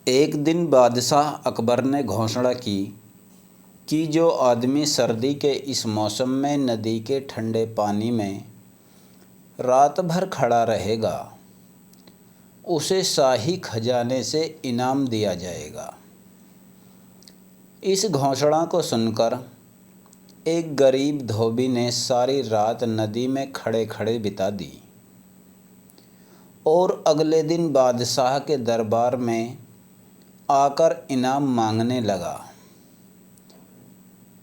एक दिन बादशाह अकबर ने घोषणा की कि जो आदमी सर्दी के इस मौसम में नदी के ठंडे पानी में रात भर खड़ा रहेगा उसे शाही खजाने से इनाम दिया जाएगा। इस घोषणा को सुनकर एक गरीब धोबी ने सारी रात नदी में खड़े खड़े बिता दी और अगले दिन बादशाह के दरबार में आकर इनाम मांगने लगा।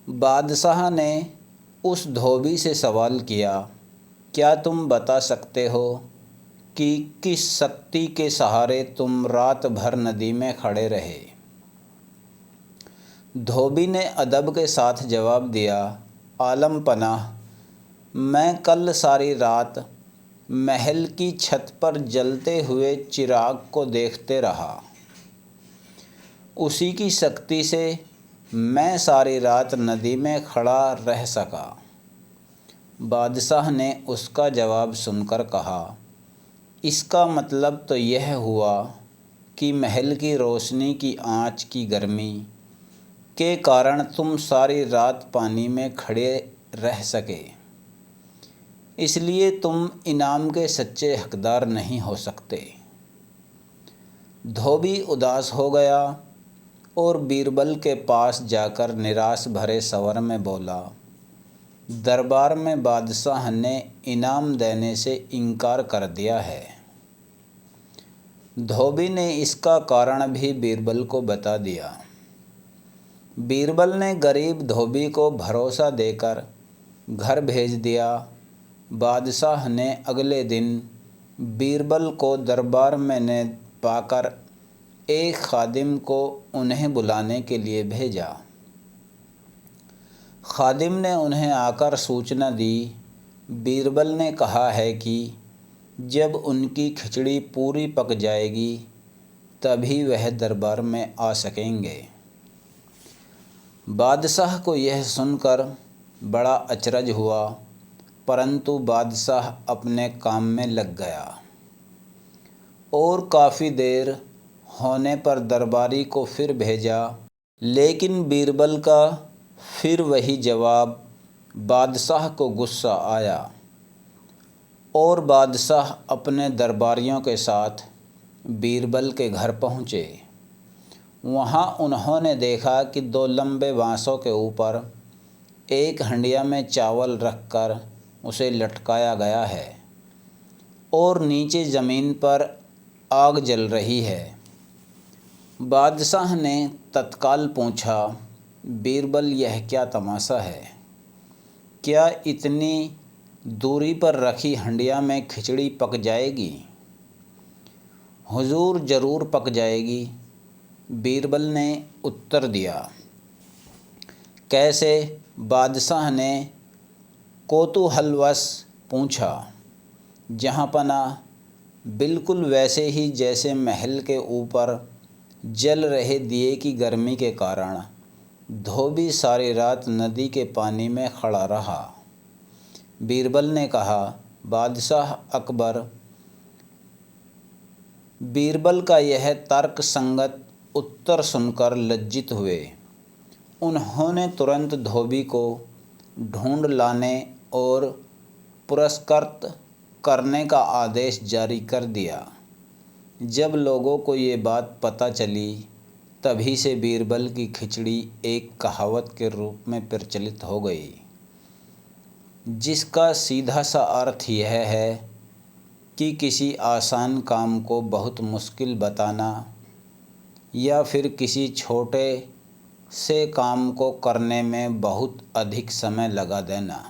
बादशाह ने उस धोबी से सवाल किया, क्या तुम बता सकते हो कि किस शक्ति के सहारे तुम रात भर नदी में खड़े रहे? धोबी ने अदब के साथ जवाब दिया, आलम पनाह, मैं कल सारी रात महल की छत पर जलते हुए चिराग को देखते रहा। उसी की शक्ति से मैं सारी रात नदी में खड़ा रह सका। बादशाह ने उसका जवाब सुनकर कहा, इसका मतलब तो यह हुआ कि महल की रोशनी की आँच की गर्मी के कारण तुम सारी रात पानी में खड़े रह सके, इसलिए तुम इनाम के सच्चे हकदार नहीं हो सकते। धोबी उदास हो गया और बीरबल के पास जाकर निराश भरे स्वर में बोला, दरबार में बादशाह ने इनाम देने से इनकार कर दिया है। धोबी ने इसका कारण भी बीरबल को बता दिया। बीरबल ने गरीब धोबी को भरोसा देकर घर भेज दिया। बादशाह ने अगले दिन बीरबल को दरबार में न पाकर एक खादिम को उन्हें बुलाने के लिए भेजा। खादिम ने उन्हें आकर सूचना दी, बीरबल ने कहा है कि जब उनकी खिचड़ी पूरी पक जाएगी तभी वह दरबार में आ सकेंगे। बादशाह को यह सुनकर बड़ा अचरज हुआ, परंतु बादशाह अपने काम में लग गया और काफ़ी देर होने पर दरबारी को फिर भेजा, लेकिन बीरबल का फिर वही जवाब। बादशाह को गुस्सा आया और बादशाह अपने दरबारियों के साथ बीरबल के घर पहुँचे। वहाँ उन्होंने देखा कि दो लंबे बांसों के ऊपर एक हंडिया में चावल रखकर उसे लटकाया गया है और नीचे ज़मीन पर आग जल रही है। बादशाह ने तत्काल पूछा, बीरबल यह क्या तमाशा है? क्या इतनी दूरी पर रखी हंडिया में खिचड़ी पक जाएगी? हुजूर ज़रूर पक जाएगी, बीरबल ने उत्तर दिया। कैसे? बादशाह ने कौतूहलवश पूछा। जहाँपना, बिल्कुल वैसे ही जैसे महल के ऊपर जल रहे दिए की गर्मी के कारण धोबी सारी रात नदी के पानी में खड़ा रहा। बीरबल ने कहा। बादशाह अकबर बीरबल का यह तर्क संगत उत्तर सुनकर लज्जित हुए। उन्होंने तुरंत धोबी को ढूंढ लाने और पुरस्कृत करने का आदेश जारी कर दिया। जब लोगों को ये बात पता चली तभी से बीरबल की खिचड़ी एक कहावत के रूप में प्रचलित हो गई, जिसका सीधा सा अर्थ यह है कि किसी आसान काम को बहुत मुश्किल बताना या फिर किसी छोटे से काम को करने में बहुत अधिक समय लगा देना।